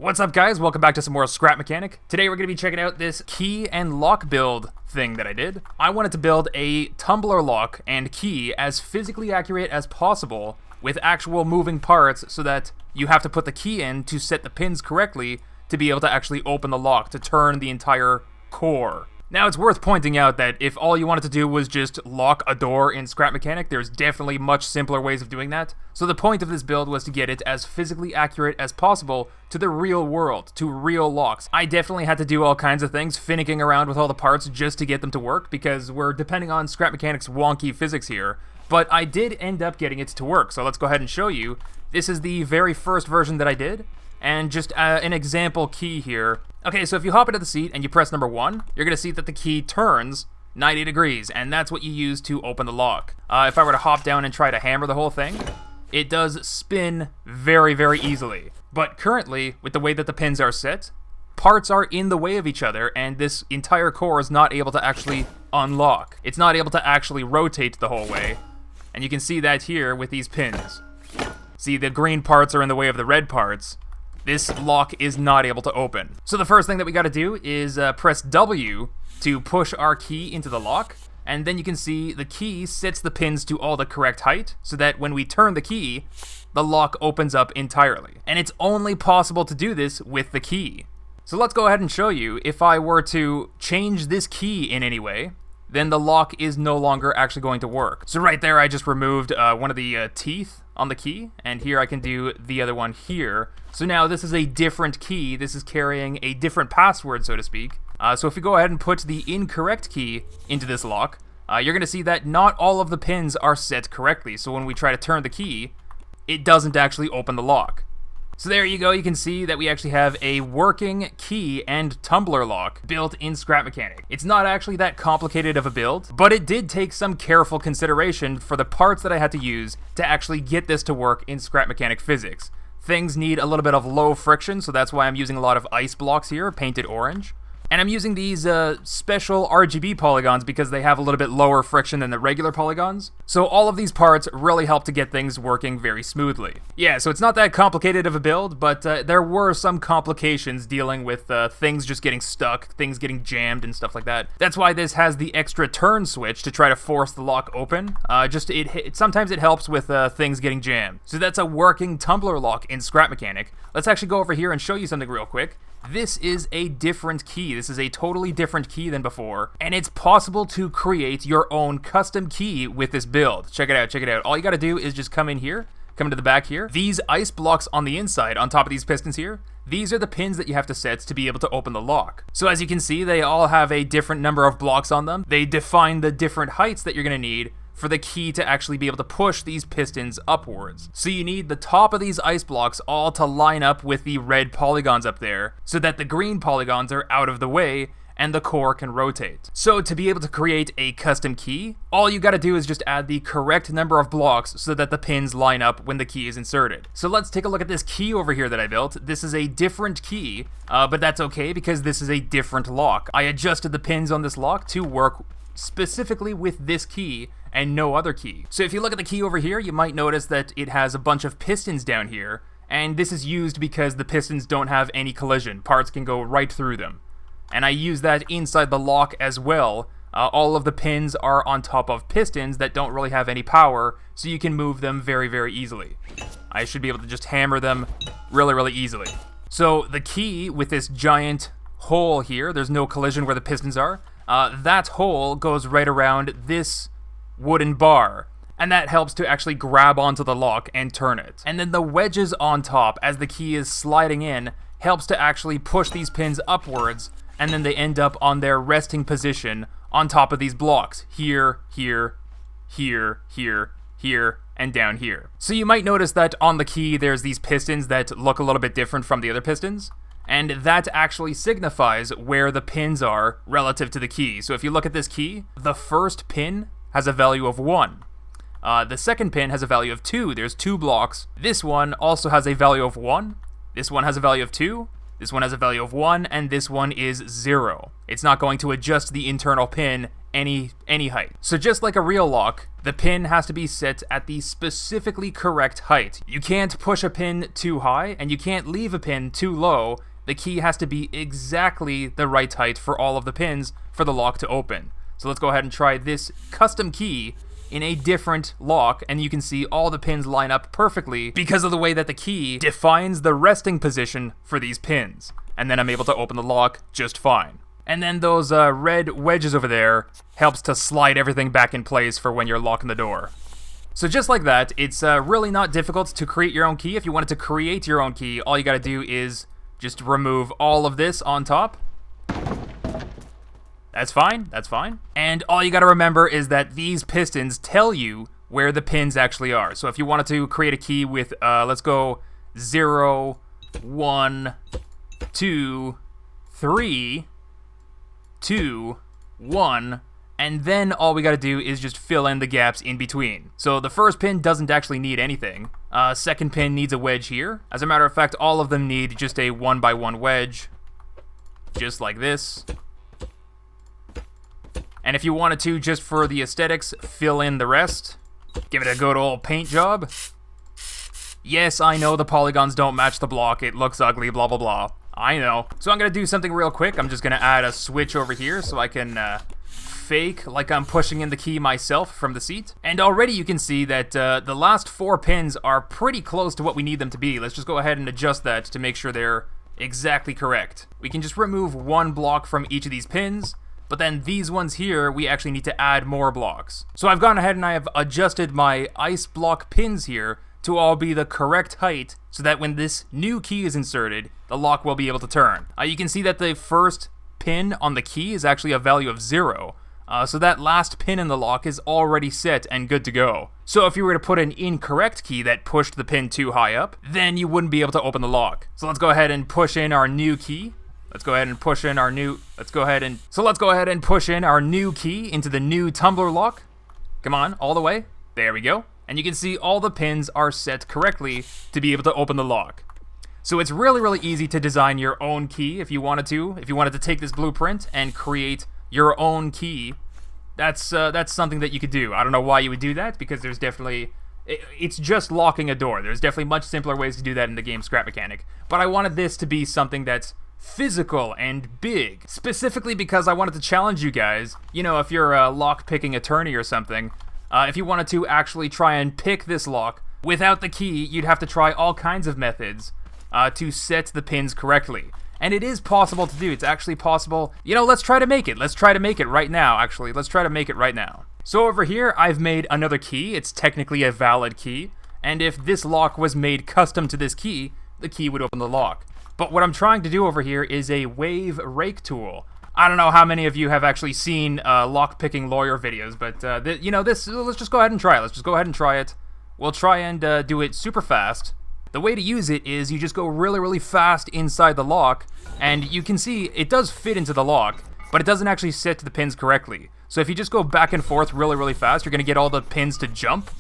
What's up, guys? Welcome back to some more Scrap Mechanic. Today we're going to be checking out this key and lock build thing that I did. I wanted to build a tumbler lock and key as physically accurate as possible with actual moving parts so that you have to put the key in to set the pins correctly to be able to actually open the lock to turn the entire core. Now, it's worth pointing out that if all you wanted to do was just lock a door in Scrap Mechanic, there's definitely much simpler ways of doing that. So the point of this build was to get it as physically accurate as possible to the real world, to real locks. I definitely had to do all kinds of things, finicking around with all the parts just to get them to work, because we're depending on Scrap Mechanic's wonky physics here. But I did end up getting it to work, so let's go ahead and show you. This is the very first version that I did. And just an example key here. Okay, so if you hop into the seat and you press number 1, you're going to see that the key turns 90 degrees, and that's what you use to open the lock. If I were to hop down and try to hammer the whole thing, it does spin very, very easily. But currently, with the way that the pins are set, parts are in the way of each other, and this entire core is not able to actually unlock. It's not able to actually rotate the whole way, and you can see that here with these pins. See, the green parts are in the way of the red parts. This lock is not able to open. So the first thing that we gotta do is press W to push our key into the lock, and then you can see the key sets the pins to all the correct height, so that when we turn the key, the lock opens up entirely. And it's only possible to do this with the key. So let's go ahead and show you. If I were to change this key in any way, then the lock is no longer actually going to work. So right there, I just removed one of the teeth on the key, and here I can do the other one here. So now this is a different key. This is carrying a different password, so to speak. So if we go ahead and put the incorrect key into this lock, you're going to see that not all of the pins are set correctly. So when we try to turn the key, it doesn't actually open the lock. So there you go, you can see that we actually have a working key and tumbler lock built in Scrap Mechanic. It's not actually that complicated of a build, but it did take some careful consideration for the parts that I had to use to actually get this to work in Scrap Mechanic physics. Things need a little bit of low friction, so that's why I'm using a lot of ice blocks here, painted orange. And I'm using these special RGB polygons because they have a little bit lower friction than the regular polygons. So all of these parts really help to get things working very smoothly. Yeah, so it's not that complicated of a build, but there were some complications dealing with things just getting stuck, things getting jammed and stuff like that. That's why this has the extra turn switch to try to force the lock open. Sometimes it helps with things getting jammed. So that's a working tumbler lock in Scrap Mechanic. Let's actually go over here and show you something real quick. This is a different key. This is a totally different key than before, and it's possible to create your own custom key with this build. Check it out, check it out. All you gotta do is just come in here, come into the back here. These ice blocks on the inside, on top of these pistons here, these are the pins that you have to set to be able to open the lock. So as you can see, they all have a different number of blocks on them. They define the different heights that you're gonna need for the key to actually be able to push these pistons upwards. So you need the top of these ice blocks all to line up with the red polygons up there, so that the green polygons are out of the way and the core can rotate. So to be able to create a custom key, all you gotta do is just add the correct number of blocks so that the pins line up when the key is inserted. So let's take a look at this key over here that I built. This is a different key, but that's okay because this is a different lock. I adjusted the pins on this lock to work specifically with this key and no other key. So if you look at the key over here, you might notice that it has a bunch of pistons down here, and this is used because the pistons don't have any collision. Parts can go right through them. And I use that inside the lock as well. All of the pins are on top of pistons that don't really have any power, so you can move them very, very easily. I should be able to just hammer them really, really easily. So the key with this giant hole here, there's no collision where the pistons are, that hole goes right around this wooden bar, and that helps to actually grab onto the lock and turn it. And then the wedges on top, as the key is sliding in, helps to actually push these pins upwards, and then they end up on their resting position on top of these blocks. Here, here, here, here, here, and down here. So you might notice that on the key there's these pistons that look a little bit different from the other pistons. And that actually signifies where the pins are relative to the key. So if you look at this key, the first pin has a value of 1. The second pin has a value of 2. There's 2 blocks. This one also has a value of 1. This one has a value of 2. This one has a value of 1. And this one is 0. It's not going to adjust the internal pin any height. So just like a real lock, the pin has to be set at the specifically correct height. You can't push a pin too high, and you can't leave a pin too low. The key has to be exactly the right height for all of the pins for the lock to open. So let's go ahead and try this custom key in a different lock, and you can see all the pins line up perfectly because of the way that the key defines the resting position for these pins. And then I'm able to open the lock just fine. And then those red wedges over there helps to slide everything back in place for when you're locking the door. So just like that, it's really not difficult to create your own key. If you wanted to create your own key, all you gotta do is just remove all of this on top. That's fine, that's fine. And all you gotta remember is that these pistons tell you where the pins actually are. So if you wanted to create a key with, let's go 0, 1, 2, 3, 2, 1, and then all we gotta do is just fill in the gaps in between. So the first pin doesn't actually need anything. Second pin needs a wedge here. As a matter of fact, all of them need just a 1x1 wedge, just like this. And if you wanted to, just for the aesthetics, fill in the rest. Give it a good old paint job. Yes, I know the polygons don't match the block. It looks ugly, blah, blah, blah. I know. So I'm going to do something real quick. I'm just going to add a switch over here so I can fake like I'm pushing in the key myself from the seat. And already you can see that the last 4 pins are pretty close to what we need them to be. Let's just go ahead and adjust that to make sure they're exactly correct. We can just remove 1 block from each of these pins. But then these ones here, we actually need to add more blocks. So I've gone ahead and I have adjusted my ice block pins here to all be the correct height so that when this new key is inserted, the lock will be able to turn. You can see that the first pin on the key is actually a value of 0. So that last pin in the lock is already set and good to go. So if you were to put an incorrect key that pushed the pin too high up, then you wouldn't be able to open the lock. So let's go ahead and push in our new key. Let's go ahead and push in our new, let's go ahead and push in our new key into the new tumbler lock. Come on, all the way. There we go. And you can see all the pins are set correctly to be able to open the lock. So it's really, really easy to design your own key if you wanted to. If you wanted to take this blueprint and create your own key, that's something that you could do. I don't know why you would do that, because there's definitely, it's just locking a door. There's definitely much simpler ways to do that in the game Scrap Mechanic. But I wanted this to be something that's physical and big, specifically because I wanted to challenge you guys. You know, if you're a lock-picking attorney or something, if you wanted to actually try and pick this lock without the key, you'd have to try all kinds of methods to set the pins correctly. And it is possible to do. It's actually possible. You know, let's try to make it. Let's try to make it right now, actually. Let's try to make it right now. So over here, I've made another key. It's technically a valid key. And if this lock was made custom to this key, the key would open the lock. But what I'm trying to do over here is a wave rake tool. I don't know how many of you have actually seen lock-picking lawyer videos, but you know, this, let's just go ahead and try it. Let's just go ahead and try it. We'll try and do it super fast. The way to use it is you just go really, really fast inside the lock, and you can see it does fit into the lock, but it doesn't actually set to the pins correctly. So if you just go back and forth really, really fast, you're going to get all the pins to jump.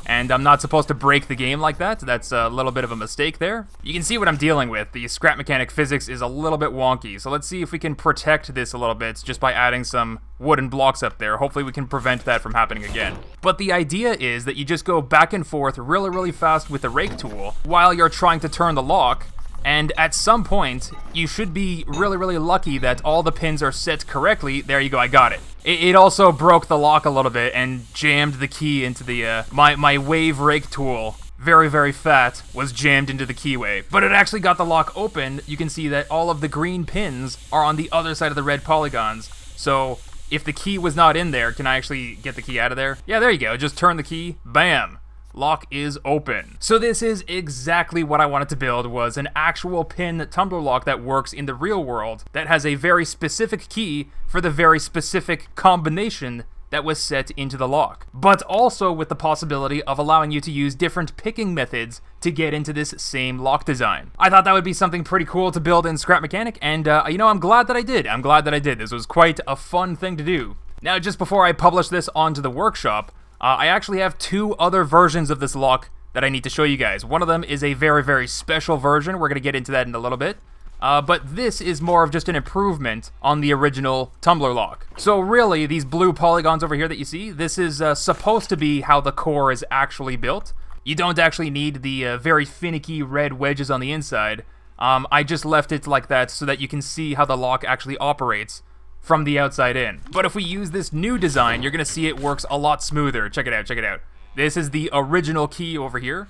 And I'm not supposed to break the game like that. That's a little bit of a mistake there. You can see what I'm dealing with. The Scrap Mechanic physics is a little bit wonky. So let's see if we can protect this a little bit just by adding some wooden blocks up there. Hopefully we can prevent that from happening again. But the idea is that you just go back and forth really, really fast with the rake tool while you're trying to turn the lock. And at some point, you should be really, really lucky that all the pins are set correctly. There you go, I got it. It also broke the lock a little bit and jammed the key into the, my wave rake tool. Very, very fat, was jammed into the keyway. But it actually got the lock open. You can see that all of the green pins are on the other side of the red polygons. So if the key was not in there, can I actually get the key out of there? Yeah, there you go, just turn the key, bam. Lock is open. So this is exactly what I wanted to build, was an actual pin tumbler lock that works in the real world, that has a very specific key for the very specific combination that was set into the lock, but also with the possibility of allowing you to use different picking methods to get into this same lock design. I thought that would be something pretty cool to build in Scrap Mechanic, and you know, I'm glad that I did. I'm glad that I did. This was quite a fun thing to do. Now, just before I publish this onto the workshop, I actually have 2 other versions of this lock that I need to show you guys. One of them is a very, very special version. We're going to get into that in a little bit. but this is more of just an improvement on the original Tumbler lock. So really, these blue polygons over here that you see, this is supposed to be how the core is actually built. You don't actually need the very finicky red wedges on the inside. I just left it like that so that you can see how the lock actually operates from the outside in. But if we use this new design, you're gonna see it works a lot smoother. Check it out, check it out. This is the original key over here.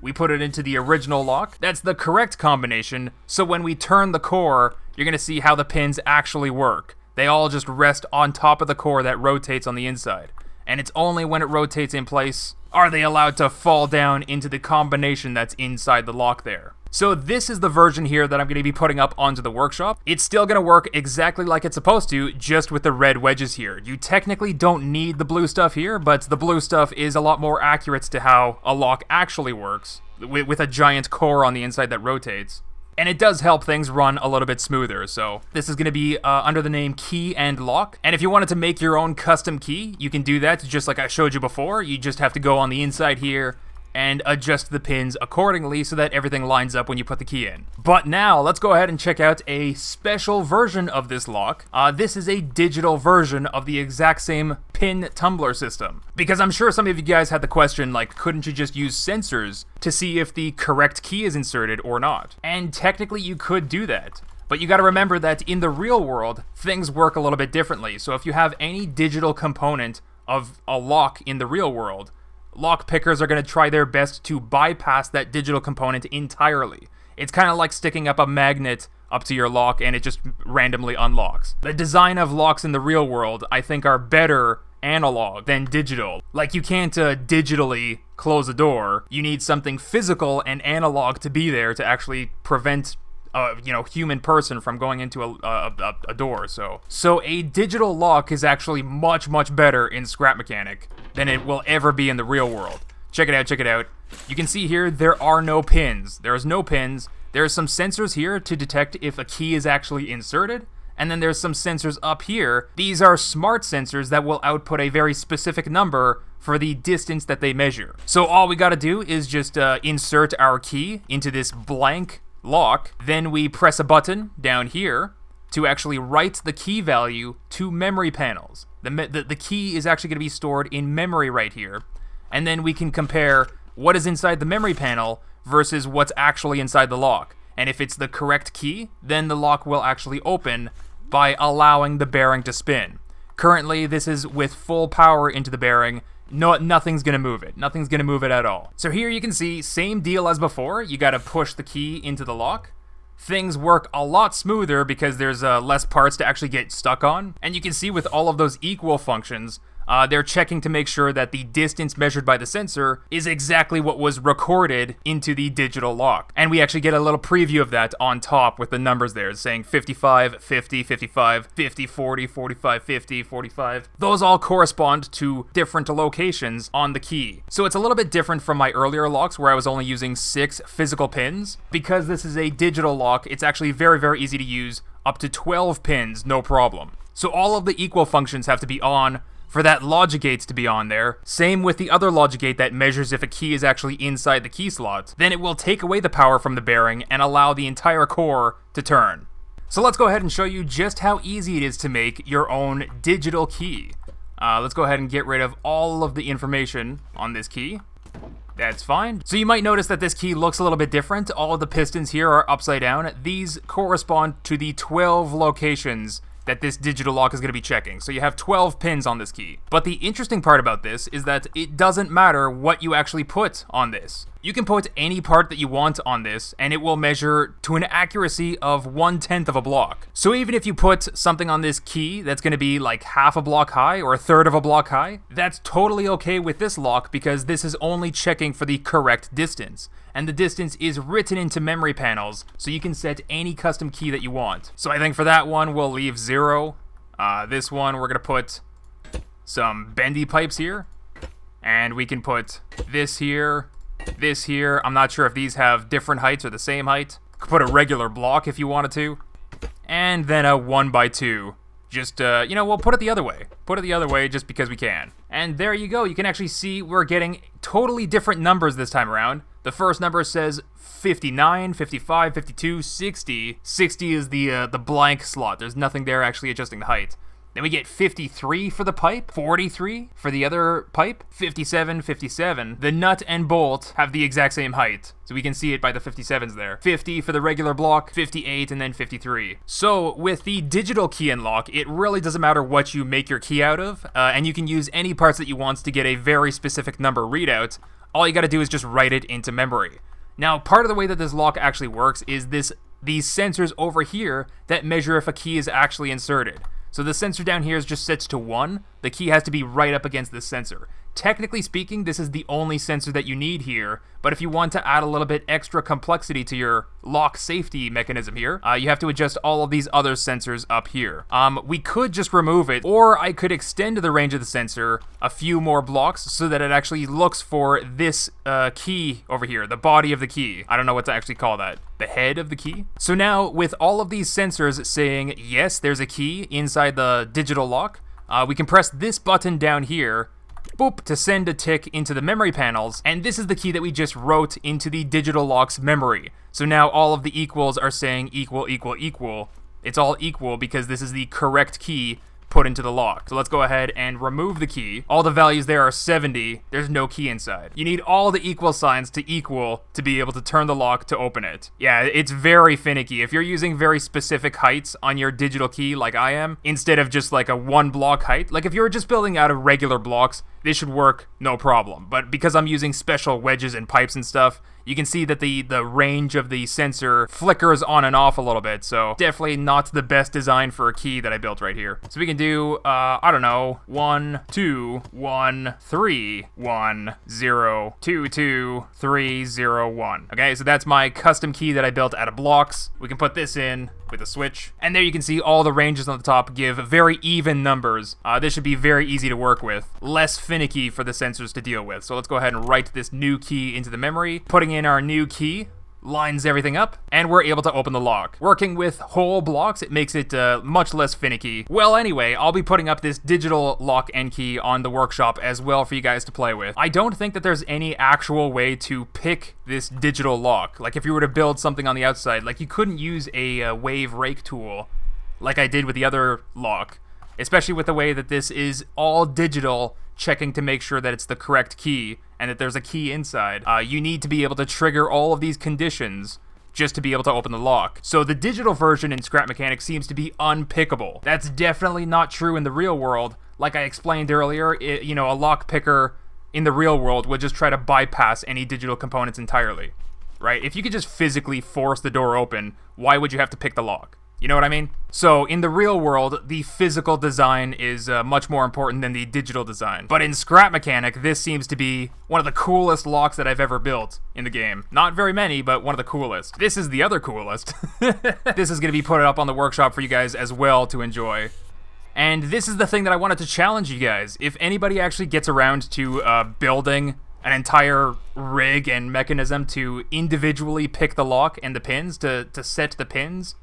We put it into the original lock. That's the correct combination, so when we turn the core, you're gonna see how the pins actually work. They all just rest on top of the core that rotates on the inside. And it's only when it rotates in place are they allowed to fall down into the combination that's inside the lock there. So this is the version here that I'm going to be putting up onto the workshop. It's still going to work exactly like it's supposed to, just with the red wedges here. You technically don't need the blue stuff here, but the blue stuff is a lot more accurate to how a lock actually works, with a giant core on the inside that rotates. And it does help things run a little bit smoother. So this is going to be under the name Key and Lock. And if you wanted to make your own custom key, you can do that just like I showed you before. You just have to go on the inside here and adjust the pins accordingly so that everything lines up when you put the key in. But now, let's go ahead and check out a special version of this lock. This is a digital version of the exact same pin tumbler system. Because I'm sure some of you guys had the question, like, couldn't you just use sensors to see if the correct key is inserted or not? And technically you could do that. But you gotta remember that in the real world, things work a little bit differently. So if you have any digital component of a lock in the real world, lock pickers are going to try their best to bypass that digital component entirely. It's kind of like sticking up a magnet up to your lock and it just randomly unlocks. The design of locks in the real world, I think, are better analog than digital. Like, you can't digitally close a door. You need something physical and analog to be there to actually prevent human person from going into a door. So a digital lock is actually much, much better in Scrap Mechanic than it will ever be in the real world. Check it out, check it out. You can see here there are no pins. There's no pins. There's some sensors here to detect if a key is actually inserted. And then there's some sensors up here. These are smart sensors that will output a very specific number for the distance that they measure. So all we gotta do is just insert our key into this blank lock, then we press a button down here to actually write the key value to memory panels. The key is actually going to be stored in memory right here, and then we can compare what is inside the memory panel versus what's actually inside the lock. And if it's the correct key, then the lock will actually open by allowing the bearing to spin. Currently, this is with full power into the bearing. No, nothing's gonna move it. Nothing's gonna move it at all. So here you can see, same deal as before. You gotta push the key into the lock. Things work a lot smoother because there's less parts to actually get stuck on. And you can see with all of those equal functions, they're checking to make sure that the distance measured by the sensor is exactly what was recorded into the digital lock. And we actually get a little preview of that on top with the numbers there, saying 55, 50, 55, 50, 40, 45, 50, 45. Those all correspond to different locations on the key. So it's a little bit different from my earlier locks where I was only using 6 physical pins. Because this is a digital lock, it's actually very, very easy to use, up to 12 pins, no problem. So all of the equal functions have to be on for that logic gates to be on there. Same with the other logic gate that measures if a key is actually inside the key slot. Then it will take away the power from the bearing and allow the entire core to turn. So let's go ahead and show you just how easy it is to make your own digital key. Let's go ahead and get rid of all of the information on this key. That's fine. So you might notice that this key looks a little bit different. All of the pistons here are upside down. These correspond to the 12 locations that this digital lock is going to be checking. So you have 12 pins on this key. But the interesting part about this is that it doesn't matter what you actually put on this. You can put any part that you want on this, and it will measure to an accuracy of 1/10 of a block. So even if you put something on this key that's going to be like half a block high or a third of a block high, that's totally okay with this lock because this is only checking for the correct distance. And the distance is written into memory panels, so you can set any custom key that you want. So I think for that one, we'll leave 0. This one, we're going to put some bendy pipes here. And we can put this here. This here, I'm not sure if these have different heights or the same height. Could put a regular block if you wanted to. And then a 1x2 Just, you know, we'll put it the other way. Put it the other way just because we can. And there you go. You can actually see we're getting totally different numbers this time around. The first number says 59, 55, 52, 60. 60 is the blank slot. There's nothing there actually adjusting the height. Then we get 53 for the pipe, 43 for the other pipe, 57, 57. The nut and bolt have the exact same height, so we can see it by the 57s there. 50 for the regular block, 58, and then 53. So with the digital key and lock, it really doesn't matter what you make your key out of, and you can use any parts that you want to get a very specific number readout. All you gotta do is just write it into memory. Now, part of the way that this lock actually works is these sensors over here that measure if a key is actually inserted. So the sensor down here is just set to 1. The key has to be right up against this sensor. Technically speaking, this is the only sensor that you need here, but if you want to add a little bit extra complexity to your lock safety mechanism here, you have to adjust all of these other sensors up here. We could just remove it, or I could extend the range of the sensor a few more blocks so that it actually looks for this key over here, the body of the key. I don't know what to actually call that. The head of the key? So now, with all of these sensors saying, yes, there's a key inside the digital lock, we can press this button down here, boop, to send a tick into the memory panels, and this is the key that we just wrote into the digital lock's memory. So now all of the equals are saying equal, equal, equal. It's all equal because this is the correct key put into the lock. So let's go ahead and remove the key. All the values there are 70. There's no key inside. You need all the equal signs to equal to be able to turn the lock to open it. Yeah, it's very finicky. If you're using very specific heights on your digital key like I am, instead of just like a 1 block height, like if you were just building out of regular blocks, this should work no problem. But because I'm using special wedges and pipes and stuff, you can see that the range of the sensor flickers on and off a little bit, so definitely not the best design for a key that I built right here. So we can do, I don't know, 1, 2, 1, 3, 1, 0, 2, 2, 3, 0, 1. Okay, so that's my custom key that I built out of blocks. We can put this in with a switch, and there you can see all the ranges on the top give very even numbers. This should be very easy to work with, less finicky for the sensors to deal with. So let's go ahead and write this new key into the memory. Putting in our new key lines everything up, and we're able to open the lock. Working with whole blocks, it makes it much less finicky. Well, anyway, I'll be putting up this digital lock and key on the workshop as well for you guys to play with. I don't think that there's any actual way to pick this digital lock. Like if you were to build something on the outside, like you couldn't use a wave rake tool like I did with the other lock, especially with the way that this is all digital, checking to make sure that it's the correct key and that there's a key inside. You need to be able to trigger all of these conditions just to be able to open the lock. So the digital version in Scrap Mechanic seems to be unpickable. That's definitely not true in the real world. Like I explained earlier, you know, a lock picker in the real world would just try to bypass any digital components entirely, right? If you could just physically force the door open, why would you have to pick the lock? You know what I mean? So in the real world, the physical design is much more important than the digital design. But in Scrap Mechanic, this seems to be one of the coolest locks that I've ever built in the game. Not very many, but one of the coolest. This is the other coolest. This is going to be put up on the workshop for you guys as well to enjoy. And this is the thing that I wanted to challenge you guys. If anybody actually gets around to building an entire rig and mechanism to individually pick the lock and the pins, to set the pins,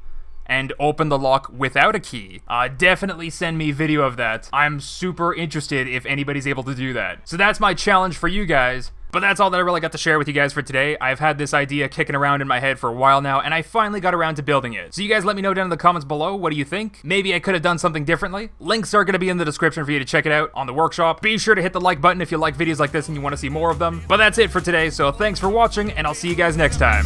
and open the lock without a key, definitely send me video of that. I'm super interested if anybody's able to do that. So that's my challenge for you guys. But that's all that I really got to share with you guys for today. I've had this idea kicking around in my head for a while now, and I finally got around to building it. So you guys let me know down in the comments below, what do you think? Maybe I could have done something differently. Links are going to be in the description for you to check it out on the workshop. Be sure to hit the like button if you like videos like this and you want to see more of them. But that's it for today, so thanks for watching, and I'll see you guys next time.